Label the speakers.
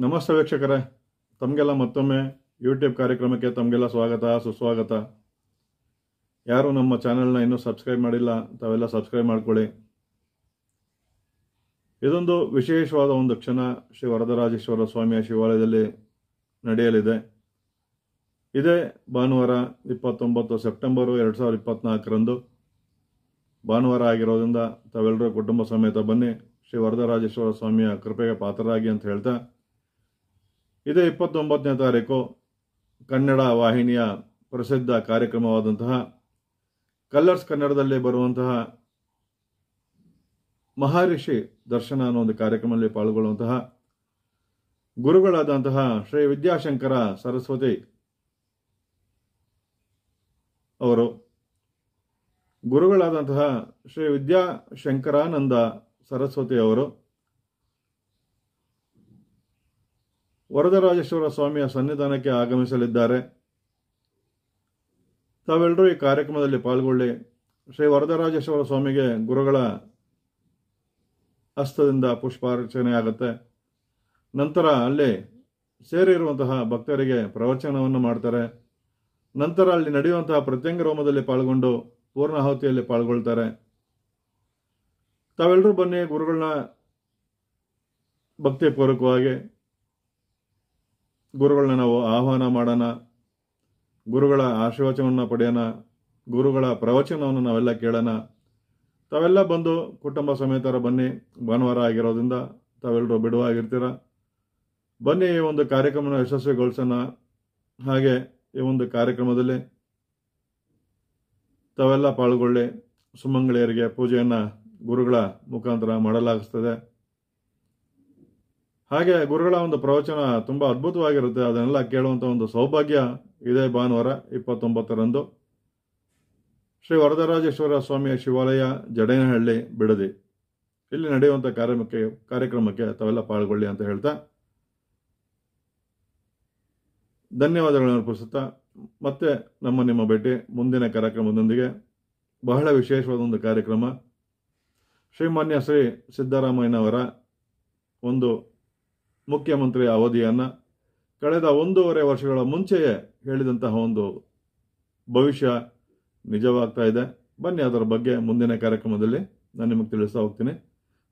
Speaker 1: ನಮಸ್ತೆ ವೀಕ್ಷಕರೇ, ತಮಗೆಲ್ಲ ಮತ್ತೊಮ್ಮೆ ಯೂಟ್ಯೂಬ್ ಕಾರ್ಯಕ್ರಮಕ್ಕೆ ತಮಗೆಲ್ಲ ಸ್ವಾಗತ ಸುಸ್ವಾಗತ. ಯಾರು ನಮ್ಮ ಚಾನೆಲ್ನ ಇನ್ನೂ ಸಬ್ಸ್ಕ್ರೈಬ್ ಮಾಡಿಲ್ಲ ತಾವೆಲ್ಲ ಸಬ್ಸ್ಕ್ರೈಬ್ ಮಾಡ್ಕೊಳ್ಳಿ. ಇದೊಂದು ವಿಶೇಷವಾದ ಒಂದು ಕ್ಷಣ ಶ್ರೀ ವರದರಾಜೇಶ್ವರ ಸ್ವಾಮಿಯ ಶಿವಾಲಯದಲ್ಲಿ ನಡೆಯಲಿದೆ. ಇದೇ ಭಾನುವಾರ 29 ಸೆಪ್ಟೆಂಬರು 2024ರಂದು ಭಾನುವಾರ ಆಗಿರೋದ್ರಿಂದ ತಾವೆಲ್ಲರೂ ಕುಟುಂಬ ಸಮೇತ ಬನ್ನಿ, ಶ್ರೀ ವರದರಾಜೇಶ್ವರ ಸ್ವಾಮಿಯ ಕೃಪೆಗೆ ಪಾತ್ರರಾಗಿ ಅಂತ ಹೇಳ್ತಾ, ಇದೇ 29ನೇ ತಾರೀಕು ಕನ್ನಡ ವಾಹಿನಿಯ ಪ್ರಸಿದ್ಧ ಕಾರ್ಯಕ್ರಮವಾದಂತಹ ಕಲರ್ಸ್ ಕನ್ನಡದಲ್ಲಿ ಬರುವಂತಹ ಮಹರ್ಷಿ ದರ್ಶನ ಅನ್ನೋ ಒಂದು ಕಾರ್ಯಕ್ರಮದಲ್ಲಿ ಪಾಲ್ಗೊಳ್ಳುವಂತಹ ಗುರುಗಳಾದಂತಹ ಶ್ರೀ ವಿದ್ಯಾಶಂಕರ ಸರಸ್ವತಿ ಅವರು, ಗುರುಗಳಾದಂತಹ ಶ್ರೀ ವಿದ್ಯಾಶಂಕರಾನಂದ ಸರಸ್ವತಿ ಅವರು ವರದರಾಜೇಶ್ವರ ಸ್ವಾಮಿಯ ಸನ್ನಿಧಾನಕ್ಕೆ ಆಗಮಿಸಲಿದ್ದಾರೆ. ತಾವೆಲ್ಲರೂ ಈ ಕಾರ್ಯಕ್ರಮದಲ್ಲಿ ಪಾಲ್ಗೊಳ್ಳಿ. ಶ್ರೀ ವರದರಾಜೇಶ್ವರ ಸ್ವಾಮಿಗೆ ಗುರುಗಳ ಹಸ್ತದಿಂದ ಪುಷ್ಪಾರ್ಚನೆ ಆಗುತ್ತೆ. ನಂತರ ಅಲ್ಲಿ ಸೇರಿರುವಂತಹ ಭಕ್ತರಿಗೆ ಪ್ರವಚನವನ್ನು ಮಾಡ್ತಾರೆ. ನಂತರ ಅಲ್ಲಿ ನಡೆಯುವಂತಹ ಪ್ರತ್ಯಂಗ ಹೋಮದಲ್ಲಿ ಪಾಲ್ಗೊಂಡು ಪೂರ್ಣಾಹುತಿಯಲ್ಲಿ ಪಾಲ್ಗೊಳ್ತಾರೆ. ತಾವೆಲ್ಲರೂ ಬನ್ನಿ, ಗುರುಗಳನ್ನ ಭಕ್ತಿಪೂರ್ವಕವಾಗಿ ಗುರುಗಳನ್ನ ನಾವು ಆಹ್ವಾನ ಮಾಡೋಣ, ಗುರುಗಳ ಆಶೀರ್ವಚನವನ್ನು ಪಡೆಯೋಣ, ಗುರುಗಳ ಪ್ರವಚನವನ್ನು ನಾವೆಲ್ಲ ಕೇಳೋಣ. ತಾವೆಲ್ಲ ಬಂದು ಕುಟುಂಬ ಸಮೇತರ ಬನ್ನಿ. ಭಾನುವಾರ ಆಗಿರೋದ್ರಿಂದ ತಾವೆಲ್ಲರೂ ಬಿಡುವಾಗಿರ್ತೀರ. ಬನ್ನಿ, ಈ ಒಂದು ಕಾರ್ಯಕ್ರಮನ ಯಶಸ್ವಿಗೊಳಿಸೋಣ. ಹಾಗೆ ಈ ಒಂದು ಕಾರ್ಯಕ್ರಮದಲ್ಲಿ ತಾವೆಲ್ಲ ಪಾಲ್ಗೊಳ್ಳಿ. ಸುಮಂಗಳಿಯರಿಗೆ ಪೂಜೆಯನ್ನು ಗುರುಗಳ ಮುಖಾಂತರ ಮಾಡಲಾಗಿಸ್ತದೆ. ಹಾಗೆ ಗುರುಗಳ ಒಂದು ಪ್ರವಚನ ತುಂಬ ಅದ್ಭುತವಾಗಿರುತ್ತೆ. ಅದನ್ನೆಲ್ಲ ಕೇಳುವಂಥ ಒಂದು ಸೌಭಾಗ್ಯ ಇದೇ ಭಾನುವಾರ 29ರಂದು ಶ್ರೀ ವರದರಾಜೇಶ್ವರ ಸ್ವಾಮಿಯ ಶಿವಾಲಯ, ಜಡೇನಹಳ್ಳಿ, ಬಿಡದಿ, ಇಲ್ಲಿ ನಡೆಯುವಂಥ ಕಾರ್ಯಕ್ರಮಕ್ಕೆ ತಾವೆಲ್ಲ ಪಾಲ್ಗೊಳ್ಳಿ ಅಂತ ಹೇಳ್ತಾ ಧನ್ಯವಾದಗಳನ್ನು ಅರ್ಪಿಸುತ್ತಾ ಮತ್ತೆ ನಿಮ್ಮ ಭೇಟಿ ಮುಂದಿನ ಕಾರ್ಯಕ್ರಮದೊಂದಿಗೆ. ಬಹಳ ವಿಶೇಷವಾದ ಒಂದು ಕಾರ್ಯಕ್ರಮ. ಶ್ರೀಮಾನ್ಯ ಶ್ರೀ ಸಿದ್ದರಾಮಯ್ಯನವರ ಒಂದು ಮುಖ್ಯಮಂತ್ರಿ ಅವಧಿಯನ್ನು ಕಳೆದ 1.5 ವರ್ಷಗಳ ಮುಂಚೆಯೇ ಹೇಳಿದಂತಹ ಒಂದು ಭವಿಷ್ಯ ನಿಜವಾಗ್ತಾ ಇದೆ. ಬನ್ನಿ, ಅದರ ಬಗ್ಗೆ ಮುಂದಿನ ಕಾರ್ಯಕ್ರಮದಲ್ಲಿ ನಾನು ನಿಮಗೆ ತಿಳಿಸ್ತಾ ಹೋಗ್ತೀನಿ.